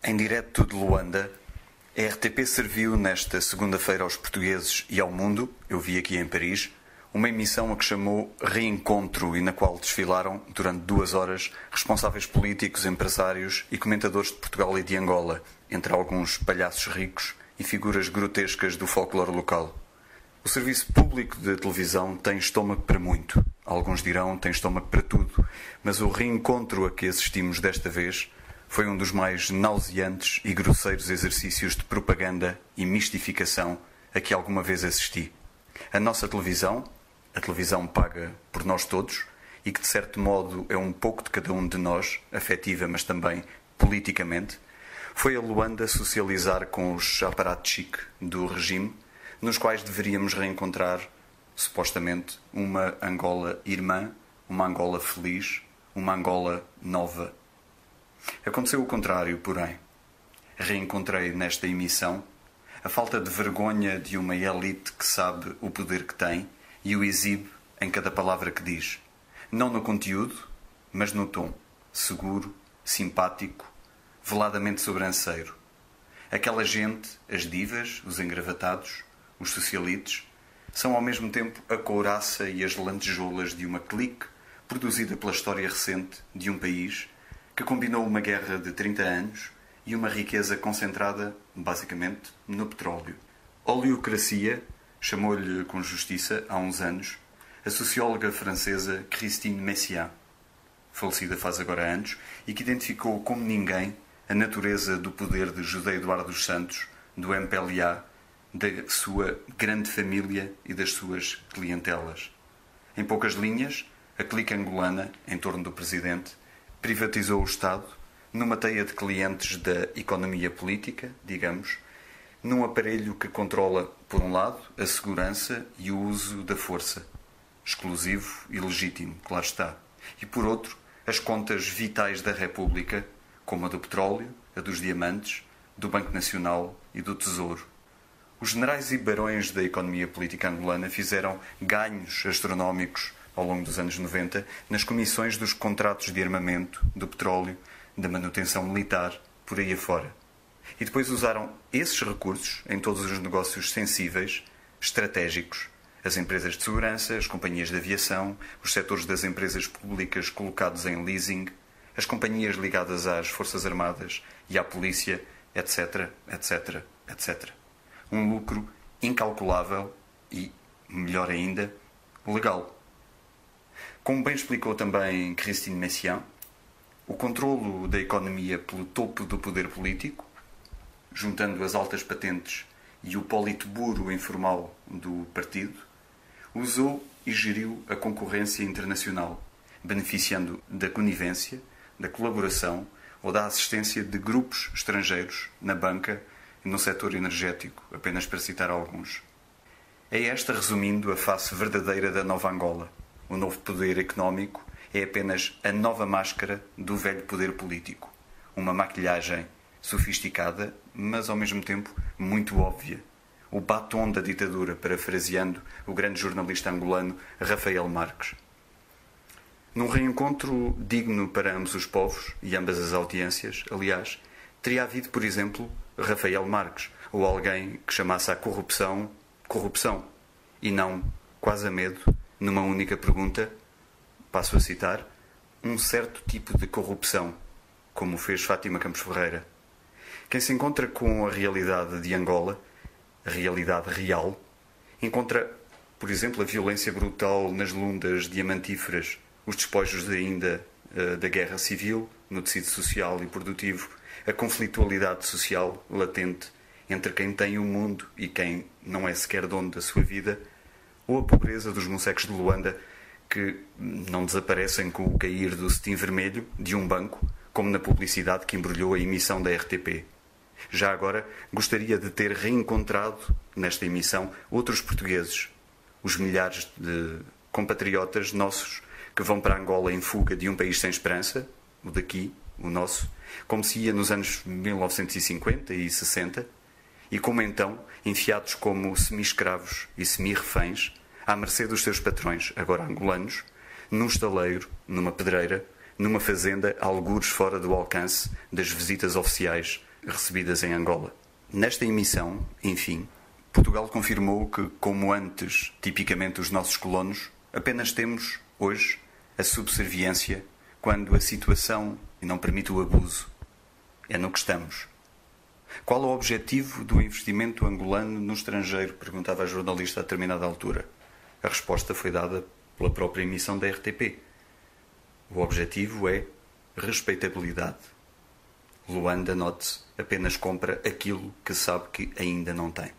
Em direto de Luanda, a RTP serviu nesta segunda-feira aos portugueses e ao mundo, eu vi aqui em Paris, uma emissão a que chamou Reencontro e na qual desfilaram, durante 2 horas, responsáveis políticos, empresários e comentadores de Portugal e de Angola, entre alguns palhaços ricos e figuras grotescas do folclore local. O serviço público de televisão tem estômago para muito. Alguns dirão tem estômago para tudo, mas o reencontro a que assistimos desta vez foi um dos mais nauseantes e grosseiros exercícios de propaganda e mistificação a que alguma vez assisti. A nossa televisão, a televisão paga por nós todos e que de certo modo é um pouco de cada um de nós, afetiva mas também politicamente, foi a Luanda socializar com os apparatchik do regime, nos quais deveríamos reencontrar, supostamente, uma Angola irmã, uma Angola feliz, uma Angola nova. Aconteceu o contrário, porém. Reencontrei nesta emissão a falta de vergonha de uma elite que sabe o poder que tem e o exibe em cada palavra que diz. Não no conteúdo, mas no tom, seguro, simpático, veladamente sobranceiro. Aquela gente, as divas, os engravatados, os socialites, são ao mesmo tempo a couraça e as lantejoulas de uma clique produzida pela história recente de um país que combinou uma guerra de 30 anos e uma riqueza concentrada, basicamente, no petróleo. Oleocracia, chamou-lhe com justiça, há uns anos, a socióloga francesa Christine Messiaen, falecida faz agora anos, e que identificou como ninguém a natureza do poder de José Eduardo dos Santos, do MPLA, da sua grande família e das suas clientelas. Em poucas linhas, a clique angolana, em torno do presidente, privatizou o Estado numa teia de clientes da economia política, digamos, num aparelho que controla, por um lado, a segurança e o uso da força, exclusivo e legítimo, claro está, e por outro, as contas vitais da República, como a do petróleo, a dos diamantes, do Banco Nacional e do Tesouro. Os generais e barões da economia política angolana fizeram ganhos astronómicos ao longo dos anos 90 nas comissões dos contratos de armamento, do petróleo, da manutenção militar, por aí afora. E depois usaram esses recursos em todos os negócios sensíveis, estratégicos, as empresas de segurança, as companhias de aviação, os setores das empresas públicas colocados em leasing, as companhias ligadas às Forças Armadas e à Polícia, etc., etc., etc. Um lucro incalculável e, melhor ainda, legal. Como bem explicou também Christine Messiaen, o controlo da economia pelo topo do poder político, juntando as altas patentes e o politburo informal do partido, usou e geriu a concorrência internacional, beneficiando da conivência, da colaboração ou da assistência de grupos estrangeiros na banca e no setor energético, apenas para citar alguns. É esta, resumindo, a face verdadeira da nova Angola. O novo poder económico é apenas a nova máscara do velho poder político. Uma maquilhagem sofisticada, mas ao mesmo tempo muito óbvia. O batom da ditadura, parafraseando o grande jornalista angolano Rafael Marques. Num reencontro digno para ambos os povos e ambas as audiências, aliás, teria havido, por exemplo, Rafael Marques, ou alguém que chamasse a corrupção, corrupção, e não, quase a medo, numa única pergunta, passo a citar, um certo tipo de corrupção, como fez Fátima Campos Ferreira. Quem se encontra com a realidade de Angola, a realidade real, encontra, por exemplo, a violência brutal nas lundas diamantíferas, os despojos ainda da guerra civil, no tecido social e produtivo, a conflitualidade social latente entre quem tem o mundo e quem não é sequer dono da sua vida, ou a pobreza dos mocecos de Luanda que não desaparecem com o cair do cetim vermelho de um banco, como na publicidade que embrulhou a emissão da RTP. Já agora, gostaria de ter reencontrado, nesta emissão, outros portugueses, os milhares de compatriotas nossos que vão para Angola em fuga de um país sem esperança, o daqui, o nosso, como se ia nos anos 1950 e 60, e como então, enfiados como semi-escravos e semi-reféns, à mercê dos seus patrões, agora angolanos, num estaleiro, numa pedreira, numa fazenda, algures fora do alcance das visitas oficiais recebidas em Angola. Nesta emissão, enfim, Portugal confirmou que, como antes, tipicamente os nossos colonos, apenas temos, hoje, a subserviência quando a situação não permite o abuso. É no que estamos. Qual o objetivo do investimento angolano no estrangeiro? Perguntava a jornalista a determinada altura. A resposta foi dada pela própria emissão da RTP. O objetivo é respeitabilidade. Luanda, note-se, apenas compra aquilo que sabe que ainda não tem.